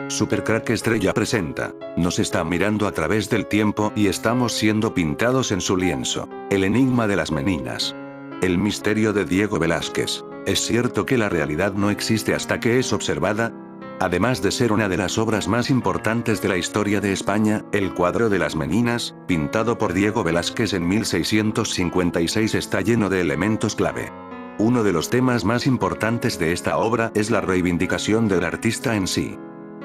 Supercrack Estrella presenta. Nos está mirando a través del tiempo y estamos siendo pintados en su lienzo. El enigma de las meninas. El misterio de Diego Velázquez. ¿Es cierto que la realidad no existe hasta que es observada? Además de ser una de las obras más importantes de la historia de España, el cuadro de las Meninas, pintado por Diego Velázquez en 1656, está lleno de elementos clave. Uno de los temas más importantes de esta obra es la reivindicación del artista en sí.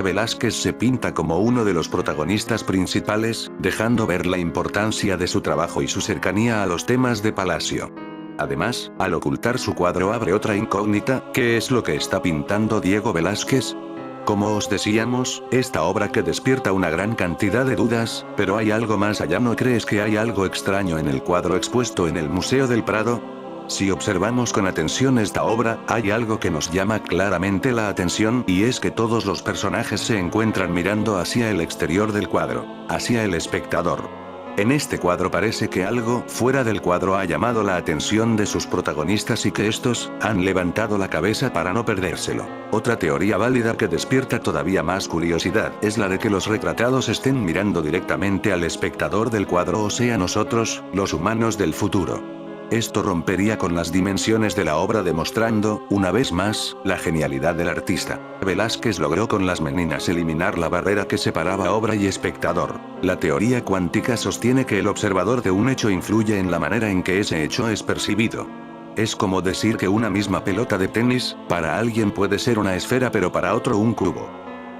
Velázquez se pinta como uno de los protagonistas principales, dejando ver la importancia de su trabajo y su cercanía a los temas de palacio. Además, al ocultar su cuadro abre otra incógnita: ¿qué es lo que está pintando Diego Velázquez? Como os decíamos, esta obra que despierta una gran cantidad de dudas, pero hay algo más allá. ¿No crees que hay algo extraño en el cuadro expuesto en el Museo del Prado? Si observamos con atención esta obra, hay algo que nos llama claramente la atención, y es que todos los personajes se encuentran mirando hacia el exterior del cuadro, hacia el espectador. En este cuadro parece que algo fuera del cuadro ha llamado la atención de sus protagonistas y que estos han levantado la cabeza para no perdérselo. Otra teoría válida que despierta todavía más curiosidad es la de que los retratados estén mirando directamente al espectador del cuadro, o sea, nosotros, los humanos del futuro. Esto rompería con las dimensiones de la obra, demostrando, una vez más, la genialidad del artista. Velázquez logró con las Meninas eliminar la barrera que separaba obra y espectador. La teoría cuántica sostiene que el observador de un hecho influye en la manera en que ese hecho es percibido. Es como decir que una misma pelota de tenis, para alguien puede ser una esfera pero para otro un cubo.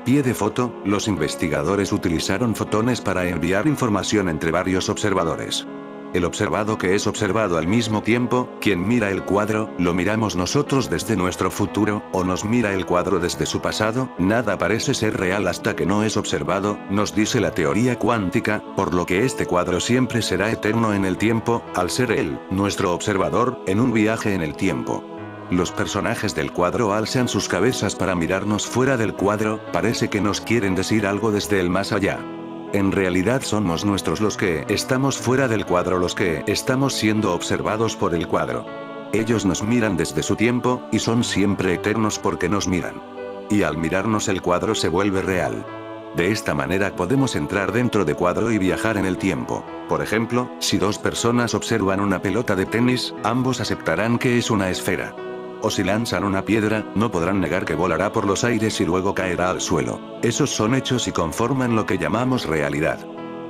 Pie de foto: los investigadores utilizaron fotones para enviar información entre varios observadores. El observado que es observado al mismo tiempo. Quien mira el cuadro, ¿lo miramos nosotros desde nuestro futuro, o nos mira el cuadro desde su pasado? Nada parece ser real hasta que no es observado, nos dice la teoría cuántica, por lo que este cuadro siempre será eterno en el tiempo, al ser él, nuestro observador, en un viaje en el tiempo. Los personajes del cuadro alzan sus cabezas para mirarnos fuera del cuadro, parece que nos quieren decir algo desde el más allá. En realidad somos nosotros los que estamos fuera del cuadro, los que estamos siendo observados por el cuadro. Ellos nos miran desde su tiempo, y son siempre eternos porque nos miran. Y al mirarnos el cuadro se vuelve real. De esta manera podemos entrar dentro de cuadro y viajar en el tiempo. Por ejemplo, si dos personas observan una pelota de tenis, ambos aceptarán que es una esfera. O si lanzan una piedra, no podrán negar que volará por los aires y luego caerá al suelo. Esos son hechos y conforman lo que llamamos realidad.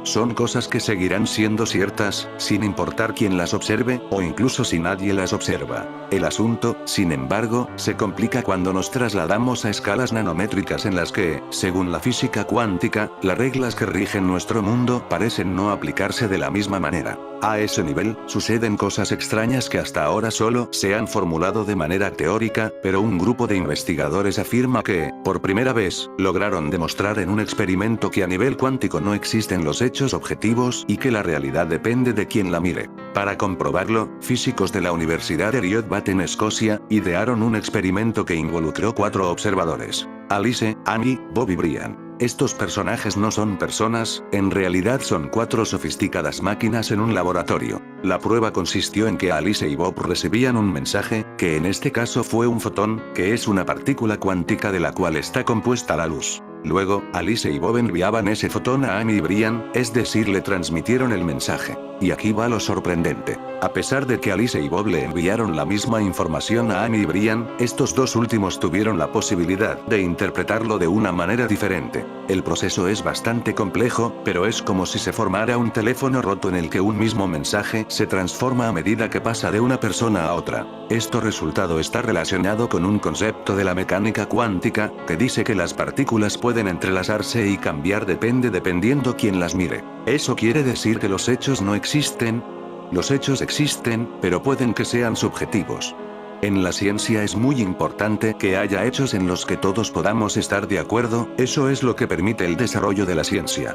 Son cosas que seguirán siendo ciertas, sin importar quién las observe, o incluso si nadie las observa. El asunto, sin embargo, se complica cuando nos trasladamos a escalas nanométricas en las que, según la física cuántica, las reglas que rigen nuestro mundo parecen no aplicarse de la misma manera. A ese nivel, suceden cosas extrañas que hasta ahora solo se han formulado de manera teórica, pero un grupo de investigadores afirma que, por primera vez, lograron demostrar en un experimento que a nivel cuántico no existen los hechos objetivos y que la realidad depende de quien la mire. Para comprobarlo, físicos de la Universidad de Riot en Escocia, idearon un experimento que involucró 4 observadores: Alice, Annie, Bob y Brian. Estos personajes no son personas, en realidad son 4 sofisticadas máquinas en un laboratorio. La prueba consistió en que Alice y Bob recibían un mensaje, que en este caso fue un fotón, que es una partícula cuántica de la cual está compuesta la luz. Luego, Alice y Bob enviaban ese fotón a Annie y Brian, es decir, le transmitieron el mensaje. Y aquí va lo sorprendente. A pesar de que Alice y Bob le enviaron la misma información a Annie y Brian, estos dos últimos tuvieron la posibilidad de interpretarlo de una manera diferente. El proceso es bastante complejo, pero es como si se formara un teléfono roto en el que un mismo mensaje se transforma a medida que pasa de una persona a otra. Este resultado está relacionado con un concepto de la mecánica cuántica, que dice que las partículas pueden entrelazarse y cambiar dependiendo quién las mire. ¿Eso quiere decir que los hechos no existen? Los hechos existen, pero pueden que sean subjetivos. En la ciencia es muy importante que haya hechos en los que todos podamos estar de acuerdo, eso es lo que permite el desarrollo de la ciencia.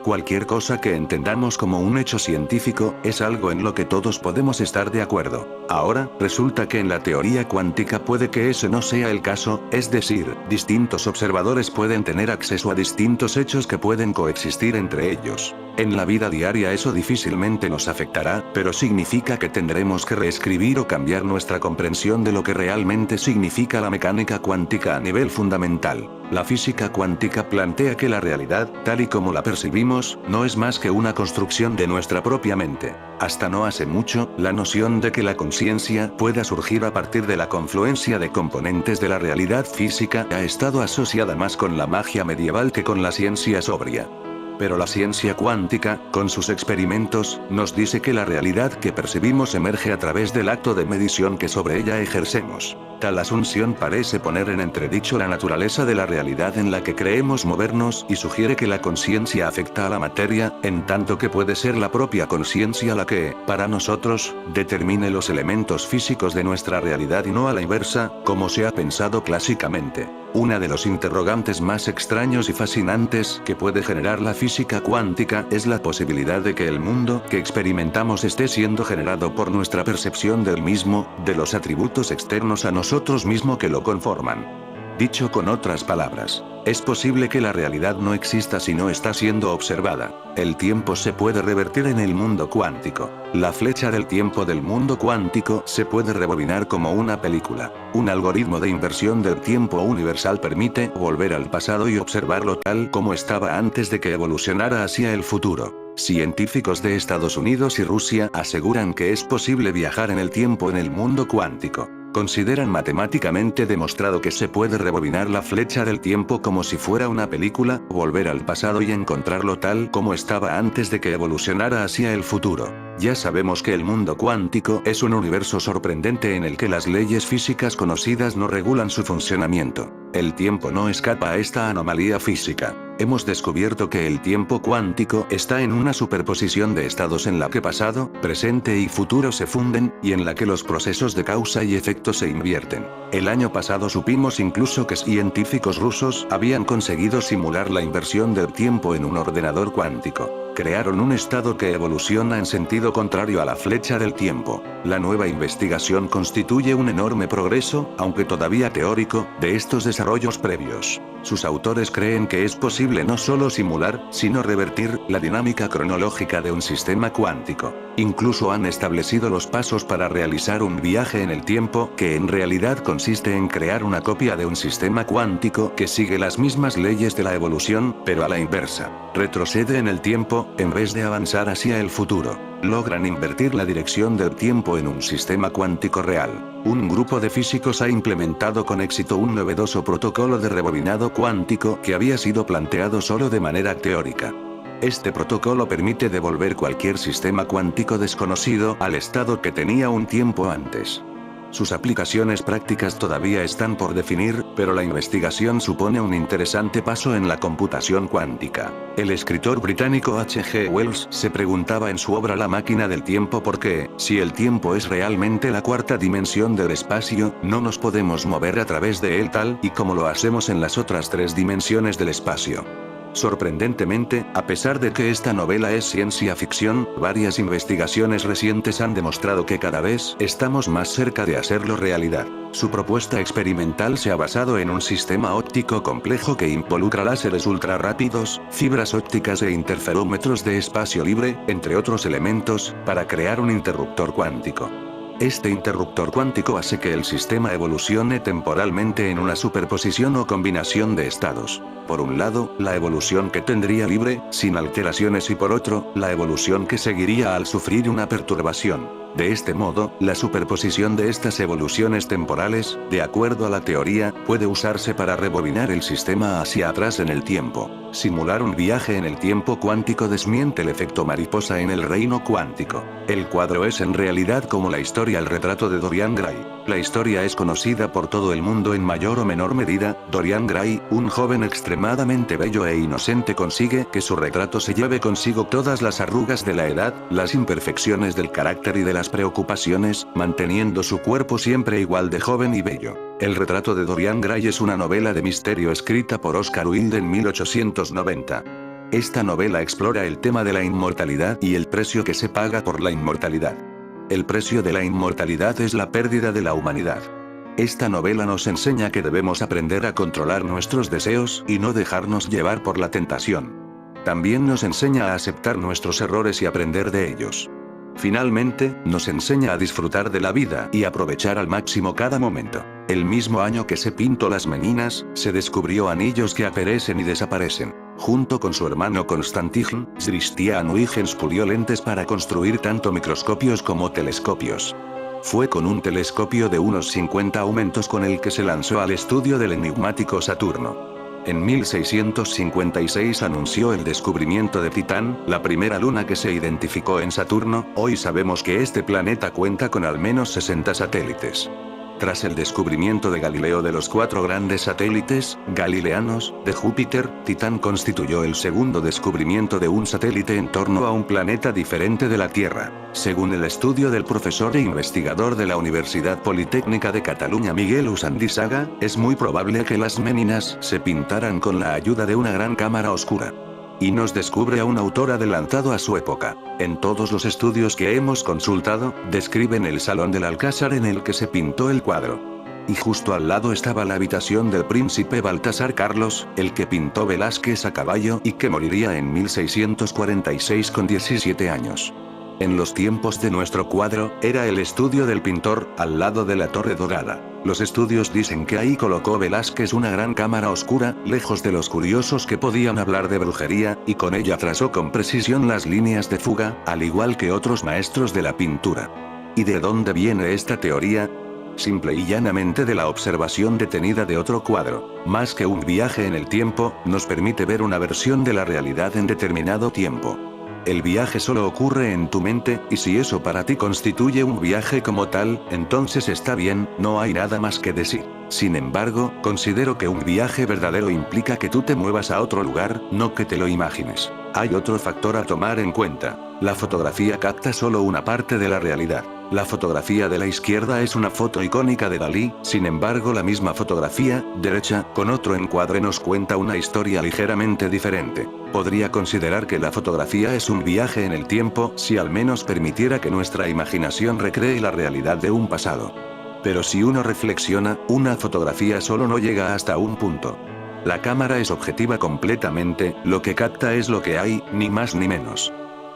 Cualquier cosa que entendamos como un hecho científico, es algo en lo que todos podemos estar de acuerdo. Ahora, resulta que en la teoría cuántica puede que ese no sea el caso, es decir, distintos observadores pueden tener acceso a distintos hechos que pueden coexistir entre ellos. En la vida diaria eso difícilmente nos afectará, pero significa que tendremos que reescribir o cambiar nuestra comprensión de lo que realmente significa la mecánica cuántica a nivel fundamental. La física cuántica plantea que la realidad, tal y como la percibimos, no es más que una construcción de nuestra propia mente. Hasta no hace mucho, la noción de que la conciencia pueda surgir a partir de la confluencia de componentes de la realidad física ha estado asociada más con la magia medieval que con la ciencia sobria. Pero la ciencia cuántica, con sus experimentos, nos dice que la realidad que percibimos emerge a través del acto de medición que sobre ella ejercemos. Tal asunción parece poner en entredicho la naturaleza de la realidad en la que creemos movernos y sugiere que la conciencia afecta a la materia, en tanto que puede ser la propia conciencia la que, para nosotros, determine los elementos físicos de nuestra realidad y no a la inversa, como se ha pensado clásicamente. Una de los interrogantes más extraños y fascinantes que puede generar la física cuántica es la posibilidad de que el mundo que experimentamos esté siendo generado por nuestra percepción del mismo, de los atributos externos a nosotros mismos que lo conforman. Dicho con otras palabras, es posible que la realidad no exista si no está siendo observada. El tiempo se puede revertir en el mundo cuántico. La flecha del tiempo del mundo cuántico se puede rebobinar como una película. Un algoritmo de inversión del tiempo universal permite volver al pasado y observarlo tal como estaba antes de que evolucionara hacia el futuro. Científicos de Estados Unidos y Rusia aseguran que es posible viajar en el tiempo en el mundo cuántico. Consideran matemáticamente demostrado que se puede rebobinar la flecha del tiempo como si fuera una película, volver al pasado y encontrarlo tal como estaba antes de que evolucionara hacia el futuro. Ya sabemos que el mundo cuántico es un universo sorprendente en el que las leyes físicas conocidas no regulan su funcionamiento. El tiempo no escapa a esta anomalía física. Hemos descubierto que el tiempo cuántico está en una superposición de estados en la que pasado, presente y futuro se funden, y en la que los procesos de causa y efecto se invierten. El año pasado supimos incluso que científicos rusos habían conseguido simular la inversión del tiempo en un ordenador cuántico. Crearon un estado que evoluciona en sentido contrario a la flecha del tiempo. La nueva investigación constituye un enorme progreso, aunque todavía teórico, de estos desarrollos previos. Sus autores creen que es posible no solo simular, sino revertir, la dinámica cronológica de un sistema cuántico. Incluso han establecido los pasos para realizar un viaje en el tiempo, que en realidad consiste en crear una copia de un sistema cuántico que sigue las mismas leyes de la evolución, pero a la inversa. Retrocede en el tiempo, en vez de avanzar hacia el futuro. Logran invertir la dirección del tiempo en un sistema cuántico real. Un grupo de físicos ha implementado con éxito un novedoso protocolo de rebobinado cuántico que había sido planteado solo de manera teórica. Este protocolo permite devolver cualquier sistema cuántico desconocido al estado que tenía un tiempo antes. Sus aplicaciones prácticas todavía están por definir, pero la investigación supone un interesante paso en la computación cuántica. El escritor británico H. G. Wells se preguntaba en su obra La máquina del tiempo por qué, si el tiempo es realmente la cuarta dimensión del espacio, no nos podemos mover a través de él tal y como lo hacemos en las otras tres dimensiones del espacio. Sorprendentemente, a pesar de que esta novela es ciencia ficción, varias investigaciones recientes han demostrado que cada vez estamos más cerca de hacerlo realidad. Su propuesta experimental se ha basado en un sistema óptico complejo que involucra láseres ultra rápidos, fibras ópticas e interferómetros de espacio libre, entre otros elementos, para crear un interruptor cuántico. Este interruptor cuántico hace que el sistema evolucione temporalmente en una superposición o combinación de estados. Por un lado, la evolución que tendría libre, sin alteraciones y por otro, la evolución que seguiría al sufrir una perturbación. De este modo, la superposición de estas evoluciones temporales, de acuerdo a la teoría, puede usarse para rebobinar el sistema hacia atrás en el tiempo. Simular un viaje en el tiempo cuántico desmiente el efecto mariposa en el reino cuántico. El cuadro es en realidad como la historia El retrato de Dorian Gray. La historia es conocida por todo el mundo en mayor o menor medida. Dorian Gray, un joven extremadamente bello e inocente, consigue que su retrato se lleve consigo todas las arrugas de la edad, las imperfecciones del carácter y de las preocupaciones, manteniendo su cuerpo siempre igual de joven y bello. El retrato de Dorian Gray es una novela de misterio escrita por Oscar Wilde en 1890. Esta novela explora el tema de la inmortalidad y el precio que se paga por la inmortalidad. El precio de la inmortalidad es la pérdida de la humanidad. Esta novela nos enseña que debemos aprender a controlar nuestros deseos y no dejarnos llevar por la tentación. También nos enseña a aceptar nuestros errores y aprender de ellos. Finalmente, nos enseña a disfrutar de la vida y aprovechar al máximo cada momento. El mismo año que se pintó Las Meninas, se descubrió anillos que aparecen y desaparecen. Junto con su hermano Constantin, Christian Huygens pulió lentes para construir tanto microscopios como telescopios. Fue con un telescopio de unos 50 aumentos con el que se lanzó al estudio del enigmático Saturno. En 1656 anunció el descubrimiento de Titán, la primera luna que se identificó en Saturno. Hoy sabemos que este planeta cuenta con al menos 60 satélites. Tras el descubrimiento de Galileo de los 4 grandes satélites galileanos de Júpiter, Titán constituyó el segundo descubrimiento de un satélite en torno a un planeta diferente de la Tierra. Según el estudio del profesor e investigador de la Universidad Politécnica de Cataluña Miguel Usandizaga, es muy probable que las Meninas se pintaran con la ayuda de una gran cámara oscura. Y nos descubre a un autor adelantado a su época. En todos los estudios que hemos consultado, describen el salón del Alcázar en el que se pintó el cuadro. Y justo al lado estaba la habitación del príncipe Baltasar Carlos, el que pintó Velázquez a caballo y que moriría en 1646 con 17 años. En los tiempos de nuestro cuadro, era el estudio del pintor, al lado de la Torre Dorada. Los estudios dicen que ahí colocó Velázquez una gran cámara oscura, lejos de los curiosos que podían hablar de brujería, y con ella trazó con precisión las líneas de fuga, al igual que otros maestros de la pintura. ¿Y de dónde viene esta teoría? Simple y llanamente de la observación detenida de otro cuadro. Más que un viaje en el tiempo, nos permite ver una versión de la realidad en determinado tiempo. El viaje solo ocurre en tu mente, y si eso para ti constituye un viaje como tal, entonces está bien, no hay nada más que decir. Sin embargo, considero que un viaje verdadero implica que tú te muevas a otro lugar, no que te lo imagines. Hay otro factor a tomar en cuenta. La fotografía capta solo una parte de la realidad. La fotografía de la izquierda es una foto icónica de Dalí, sin embargo la misma fotografía, derecha, con otro encuadre nos cuenta una historia ligeramente diferente. Podría considerar que la fotografía es un viaje en el tiempo, si al menos permitiera que nuestra imaginación recree la realidad de un pasado. Pero si uno reflexiona, una fotografía solo no llega hasta un punto. La cámara es objetiva completamente, lo que capta es lo que hay, ni más ni menos.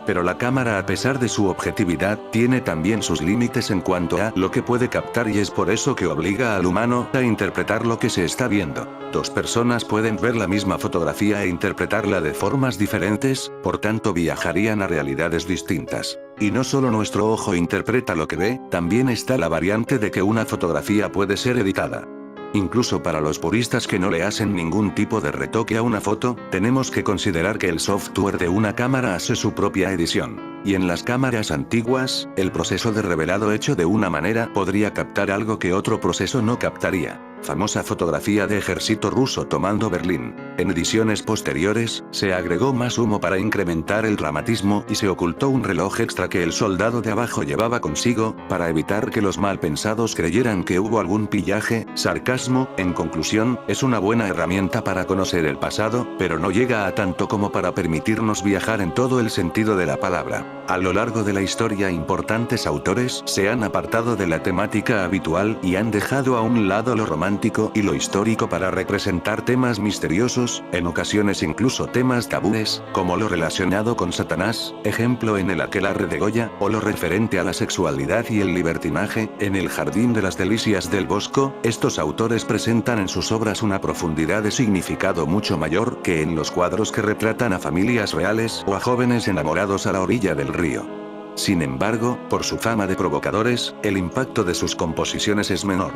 Pero la cámara, a pesar de su objetividad, tiene también sus límites en cuanto a lo que puede captar, y es por eso que obliga al humano a interpretar lo que se está viendo. Dos personas pueden ver la misma fotografía e interpretarla de formas diferentes, por tanto viajarían a realidades distintas. Y no solo nuestro ojo interpreta lo que ve, también está la variante de que una fotografía puede ser editada. Incluso para los puristas que no le hacen ningún tipo de retoque a una foto, tenemos que considerar que el software de una cámara hace su propia edición. Y en las cámaras antiguas, el proceso de revelado hecho de una manera podría captar algo que otro proceso no captaría. Famosa fotografía de ejército ruso tomando Berlín. En ediciones posteriores, se agregó más humo para incrementar el dramatismo y se ocultó un reloj extra que el soldado de abajo llevaba consigo, para evitar que los malpensados creyeran que hubo algún pillaje, sarcasmo. En conclusión, es una buena herramienta para conocer el pasado, pero no llega a tanto como para permitirnos viajar en todo el sentido de la palabra. A lo largo de la historia, importantes autores se han apartado de la temática habitual y han dejado a un lado lo romántico y lo histórico para representar temas misteriosos, en ocasiones incluso temas tabúes, como lo relacionado con Satanás, ejemplo en el Aquelarre de Goya, o lo referente a la sexualidad y el libertinaje, en El Jardín de las Delicias del Bosco. Estos autores presentan en sus obras una profundidad de significado mucho mayor que en los cuadros que retratan a familias reales o a jóvenes enamorados a la orilla del río. Sin embargo, por su fama de provocadores, el impacto de sus composiciones es menor.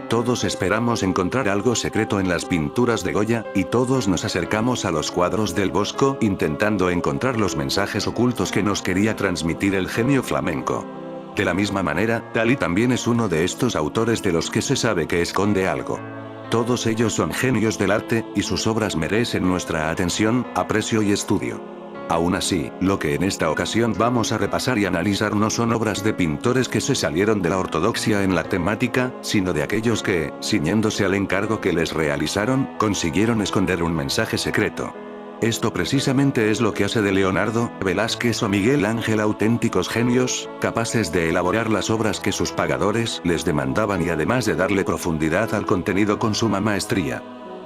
Todos esperamos encontrar algo secreto en las pinturas de Goya, y todos nos acercamos a los cuadros del Bosco intentando encontrar los mensajes ocultos que nos quería transmitir el genio flamenco. De la misma manera, Dalí también es uno de estos autores de los que se sabe que esconde algo. Todos ellos son genios del arte, y sus obras merecen nuestra atención, aprecio y estudio. Aún así, lo que en esta ocasión vamos a repasar y analizar no son obras de pintores que se salieron de la ortodoxia en la temática, sino de aquellos que, ciñéndose al encargo que les realizaron, consiguieron esconder un mensaje secreto. Esto precisamente es lo que hace de Leonardo, Velázquez o Miguel Ángel auténticos genios, capaces de elaborar las obras que sus pagadores les demandaban y además de darle profundidad al contenido con suma maestría.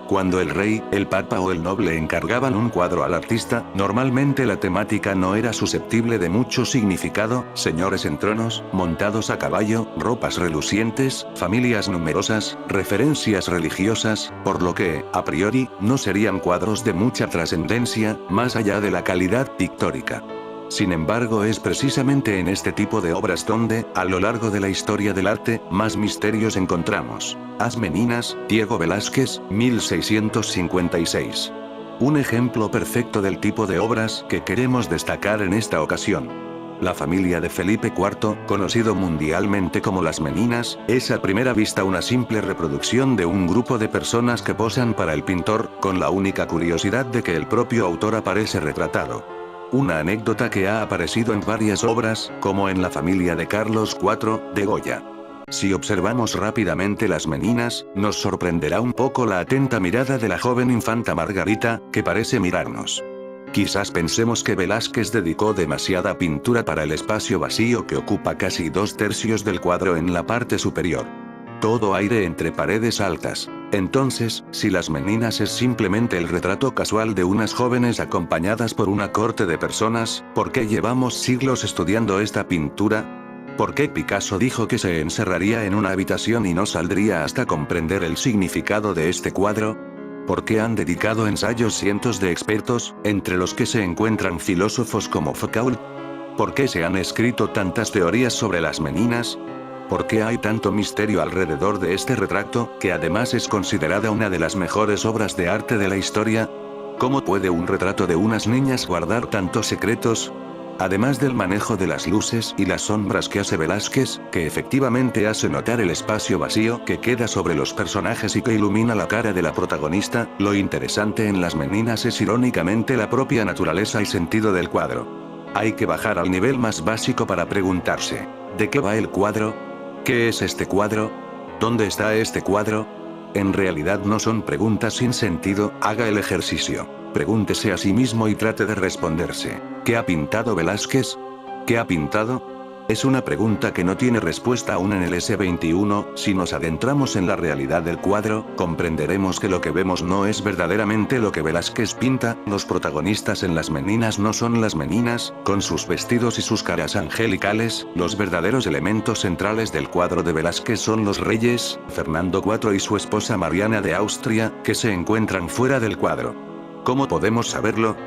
Cuando el rey, el papa o el noble encargaban un cuadro al artista, normalmente la temática no era susceptible de mucho significado: señores en tronos, montados a caballo, ropas relucientes, familias numerosas, referencias religiosas, por lo que, a priori, no serían cuadros de mucha trascendencia, más allá de la calidad pictórica. Sin embargo, es precisamente en este tipo de obras donde, a lo largo de la historia del arte, más misterios encontramos. As Meninas, Diego Velázquez, 1656. Un ejemplo perfecto del tipo de obras que queremos destacar en esta ocasión. La familia de Felipe IV, conocido mundialmente como Las Meninas, es a primera vista una simple reproducción de un grupo de personas que posan para el pintor, con la única curiosidad de que el propio autor aparece retratado. Una anécdota que ha aparecido en varias obras, como en La familia de Carlos IV, de Goya. Si observamos rápidamente Las Meninas, nos sorprenderá un poco la atenta mirada de la joven infanta Margarita, que parece mirarnos. Quizás pensemos que Velázquez dedicó demasiada pintura para el espacio vacío que ocupa casi 2/3 del cuadro en la parte superior. Todo aire entre paredes altas. Entonces, si Las Meninas es simplemente el retrato casual de unas jóvenes acompañadas por una corte de personas, ¿por qué llevamos siglos estudiando esta pintura? ¿Por qué Picasso dijo que se encerraría en una habitación y no saldría hasta comprender el significado de este cuadro? ¿Por qué han dedicado ensayos cientos de expertos, entre los que se encuentran filósofos como Foucault? ¿Por qué se han escrito tantas teorías sobre Las Meninas? ¿Por qué hay tanto misterio alrededor de este retrato, que además es considerada una de las mejores obras de arte de la historia? ¿Cómo puede un retrato de unas niñas guardar tantos secretos? Además del manejo de las luces y las sombras que hace Velázquez, que efectivamente hace notar el espacio vacío que queda sobre los personajes y que ilumina la cara de la protagonista, lo interesante en Las Meninas es irónicamente la propia naturaleza y sentido del cuadro. Hay que bajar al nivel más básico para preguntarse: ¿de qué va el cuadro? ¿Qué es este cuadro? ¿Dónde está este cuadro? En realidad no son preguntas sin sentido. Haga el ejercicio. Pregúntese a sí mismo y trate de responderse: ¿qué ha pintado Velázquez? ¿Qué ha pintado? Es una pregunta que no tiene respuesta aún en el S21. Si nos adentramos en la realidad del cuadro, comprenderemos que lo que vemos no es verdaderamente lo que Velázquez pinta. Los protagonistas en Las Meninas no son las meninas, con sus vestidos y sus caras angelicales. Los verdaderos elementos centrales del cuadro de Velázquez son los reyes, Fernando IV y su esposa Mariana de Austria, que se encuentran fuera del cuadro. ¿Cómo podemos saberlo?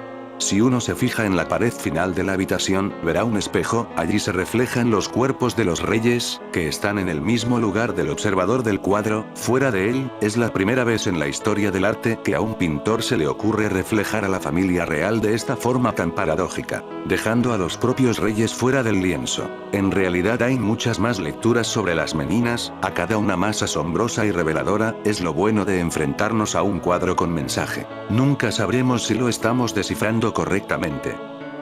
Si uno se fija en la pared final de la habitación, verá un espejo. Allí se reflejan los cuerpos de los reyes, que están en el mismo lugar del observador del cuadro. Fuera de él, es la primera vez en la historia del arte que a un pintor se le ocurre reflejar a la familia real de esta forma tan paradójica, dejando a los propios reyes fuera del lienzo. En realidad hay muchas más lecturas sobre Las Meninas, a cada una más asombrosa y reveladora. Es lo bueno de enfrentarnos a un cuadro con mensaje. Nunca sabremos si lo estamos descifrando correctamente.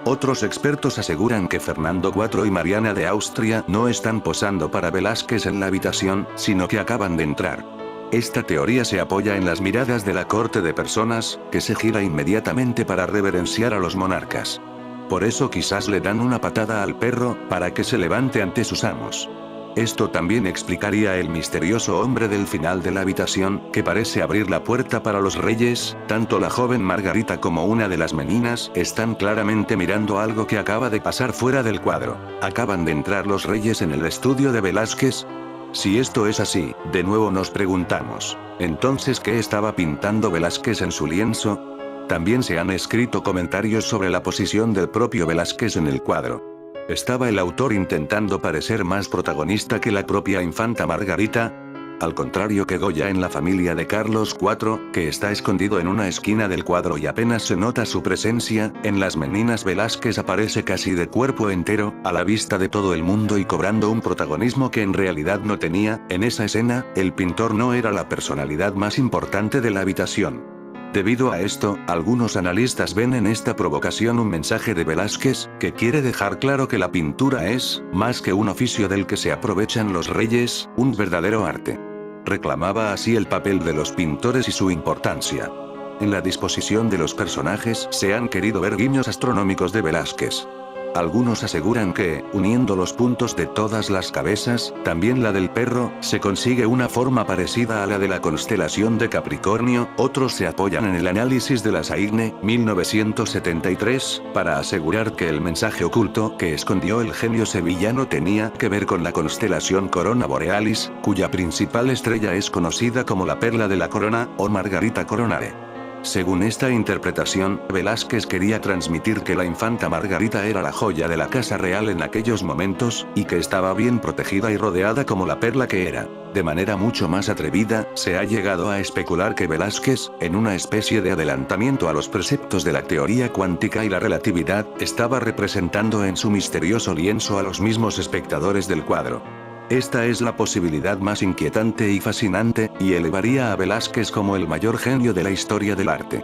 Otros expertos aseguran que Fernando IV y Mariana de Austria no están posando para Velázquez en la habitación, sino que acaban de entrar. Esta teoría se apoya en las miradas de la corte de personas, que se gira inmediatamente para reverenciar a los monarcas. Por eso quizás le dan una patada al perro, para que se levante ante sus amos. Esto también explicaría el misterioso hombre del final de la habitación, que parece abrir la puerta para los reyes. Tanto la joven Margarita como una de las meninas están claramente mirando algo que acaba de pasar fuera del cuadro. ¿Acaban de entrar los reyes en el estudio de Velázquez? Si esto es así, de nuevo nos preguntamos: ¿entonces qué estaba pintando Velázquez en su lienzo? También se han escrito comentarios sobre la posición del propio Velázquez en el cuadro. ¿Estaba el autor intentando parecer más protagonista que la propia infanta Margarita? Al contrario que Goya en La familia de Carlos IV, que está escondido en una esquina del cuadro y apenas se nota su presencia, en Las Meninas Velázquez aparece casi de cuerpo entero, a la vista de todo el mundo y cobrando un protagonismo que en realidad no tenía. En esa escena, el pintor no era la personalidad más importante de la habitación. Debido a esto, algunos analistas ven en esta provocación un mensaje de Velázquez, que quiere dejar claro que la pintura es, más que un oficio del que se aprovechan los reyes, un verdadero arte. Reclamaba así el papel de los pintores y su importancia. En la disposición de los personajes se han querido ver guiños astronómicos de Velázquez. Algunos aseguran que, uniendo los puntos de todas las cabezas, también la del perro, se consigue una forma parecida a la de la constelación de Capricornio. Otros se apoyan en el análisis de la Saigne, 1973, para asegurar que el mensaje oculto que escondió el genio sevillano tenía que ver con la constelación Corona Borealis, cuya principal estrella es conocida como la perla de la corona, o Margarita Coronare. Según esta interpretación, Velázquez quería transmitir que la infanta Margarita era la joya de la casa real en aquellos momentos, y que estaba bien protegida y rodeada como la perla que era. De manera mucho más atrevida, se ha llegado a especular que Velázquez, en una especie de adelantamiento a los preceptos de la teoría cuántica y la relatividad, estaba representando en su misterioso lienzo a los mismos espectadores del cuadro. Esta es la posibilidad más inquietante y fascinante, y elevaría a Velázquez como el mayor genio de la historia del arte.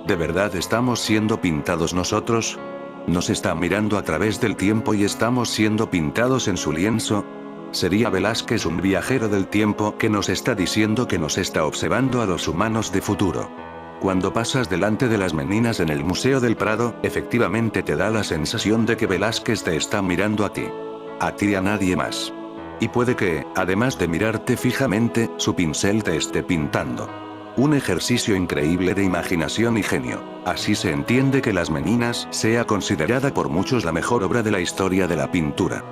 ¿De verdad estamos siendo pintados nosotros? ¿Nos está mirando a través del tiempo y estamos siendo pintados en su lienzo? ¿Sería Velázquez un viajero del tiempo que nos está diciendo que nos está observando a los humanos de futuro? Cuando pasas delante de las Meninas en el Museo del Prado, efectivamente te da la sensación de que Velázquez te está mirando a ti. A ti y a nadie más. Y puede que, además de mirarte fijamente, su pincel te esté pintando. Un ejercicio increíble de imaginación y genio. Así se entiende que Las Meninas sea considerada por muchos la mejor obra de la historia de la pintura.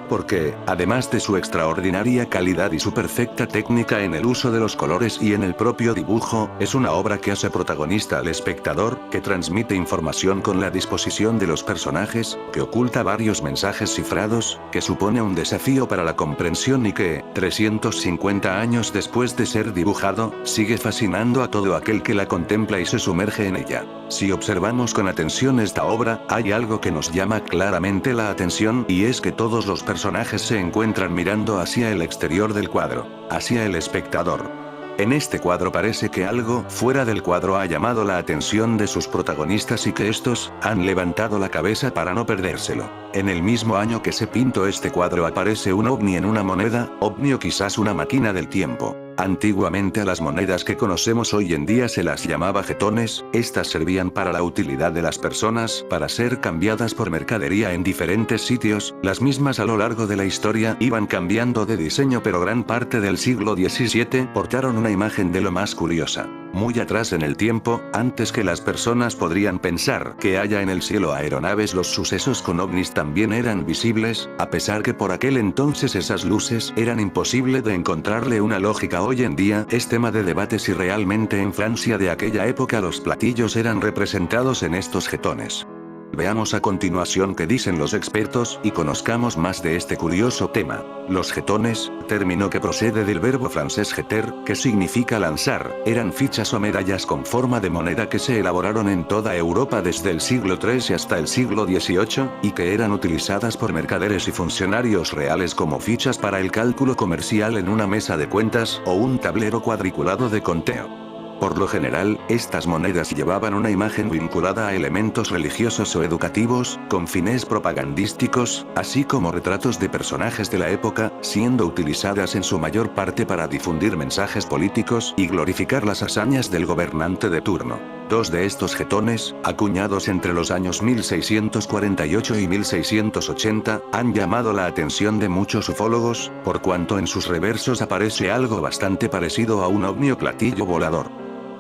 Porque, además de su extraordinaria calidad y su perfecta técnica en el uso de los colores y en el propio dibujo, es una obra que hace protagonista al espectador, que transmite información con la disposición de los personajes, que oculta varios mensajes cifrados, que supone un desafío para la comprensión y que, 350 años después de ser dibujado, sigue fascinando a todo aquel que la contempla y se sumerge en ella. Si observamos con atención esta obra, hay algo que nos llama claramente la atención, y es que todos los personajes se encuentran mirando hacia el exterior del cuadro, hacia el espectador. En este cuadro parece que algo fuera del cuadro ha llamado la atención de sus protagonistas y que estos han levantado la cabeza para no perdérselo. En el mismo año que se pintó este cuadro aparece un ovni en una moneda, ovni o quizás una máquina del tiempo. Antiguamente a las monedas que conocemos hoy en día se las llamaba jetones. Estas servían para la utilidad de las personas, para ser cambiadas por mercadería en diferentes sitios. Las mismas a lo largo de la historia iban cambiando de diseño, pero gran parte del siglo XVII portaron una imagen de lo más curiosa. Muy atrás en el tiempo, antes que las personas podrían pensar que haya en el cielo aeronaves, los sucesos con ovnis también eran visibles, a pesar que por aquel entonces esas luces eran imposible de encontrarle una lógica. Hoy en día es tema de debate si realmente en Francia de aquella época los platillos eran representados en estos jetones. Veamos a continuación qué dicen los expertos y conozcamos más de este curioso tema. Los jetones, término que procede del verbo francés jeter, que significa lanzar, eran fichas o medallas con forma de moneda que se elaboraron en toda Europa desde el siglo XIII hasta el siglo XVIII, y que eran utilizadas por mercaderes y funcionarios reales como fichas para el cálculo comercial en una mesa de cuentas o un tablero cuadriculado de conteo. Por lo general, estas monedas llevaban una imagen vinculada a elementos religiosos o educativos, con fines propagandísticos, así como retratos de personajes de la época, siendo utilizadas en su mayor parte para difundir mensajes políticos y glorificar las hazañas del gobernante de turno. Dos de estos jetones, acuñados entre los años 1648 y 1680, han llamado la atención de muchos ufólogos, por cuanto en sus reversos aparece algo bastante parecido a un ovni o platillo volador.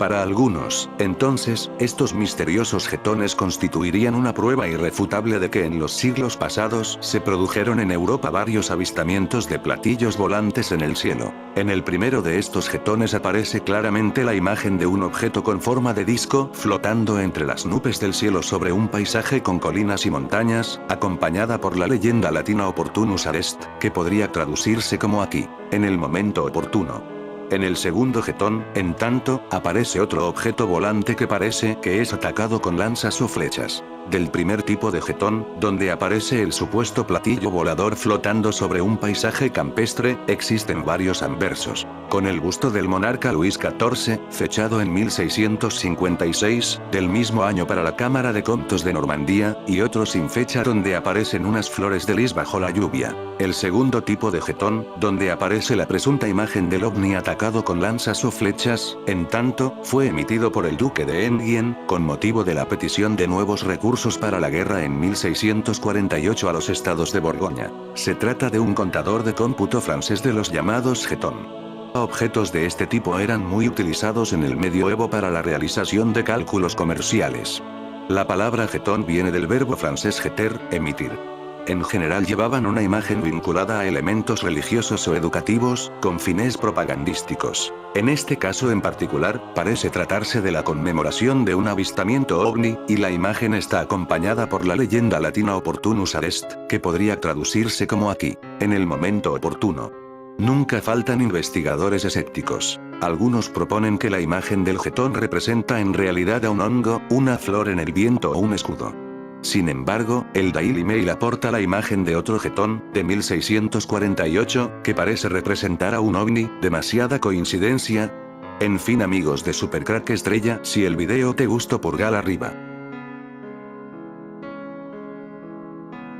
Para algunos, entonces, estos misteriosos jetones constituirían una prueba irrefutable de que en los siglos pasados se produjeron en Europa varios avistamientos de platillos volantes en el cielo. En el primero de estos jetones aparece claramente la imagen de un objeto con forma de disco flotando entre las nubes del cielo sobre un paisaje con colinas y montañas, acompañada por la leyenda latina opportunus adest, que podría traducirse como aquí, en el momento oportuno. En el segundo jetón, en tanto, aparece otro objeto volante que parece que es atacado con lanzas o flechas. Del primer tipo de jetón, donde aparece el supuesto platillo volador flotando sobre un paisaje campestre, existen varios anversos. Con el busto del monarca Luis XIV, fechado en 1656, del mismo año para la Cámara de Comptos de Normandía, y otro sin fecha donde aparecen unas flores de lis bajo la lluvia. El segundo tipo de jetón, donde aparece la presunta imagen del ovni atacado con lanzas o flechas, en tanto, fue emitido por el duque de Enghien, con motivo de la petición de nuevos recursos para la guerra en 1648 a los estados de Borgoña. Se trata de un contador de cómputo francés de los llamados jetón. Objetos de este tipo eran muy utilizados en el medioevo para la realización de cálculos comerciales. La palabra jetón viene del verbo francés jeter, emitir. En general llevaban una imagen vinculada a elementos religiosos o educativos, con fines propagandísticos. En este caso en particular, parece tratarse de la conmemoración de un avistamiento ovni, y la imagen está acompañada por la leyenda latina opportunus ad est, que podría traducirse como aquí, en el momento oportuno. Nunca faltan investigadores escépticos. Algunos proponen que la imagen del jetón representa en realidad a un hongo, una flor en el viento o un escudo. Sin embargo, el Daily Mail aporta la imagen de otro jetón, de 1648, que parece representar a un ovni. ¿Demasiada coincidencia? En fin amigos de Supercrack Estrella, si el video te gustó pulgar arriba.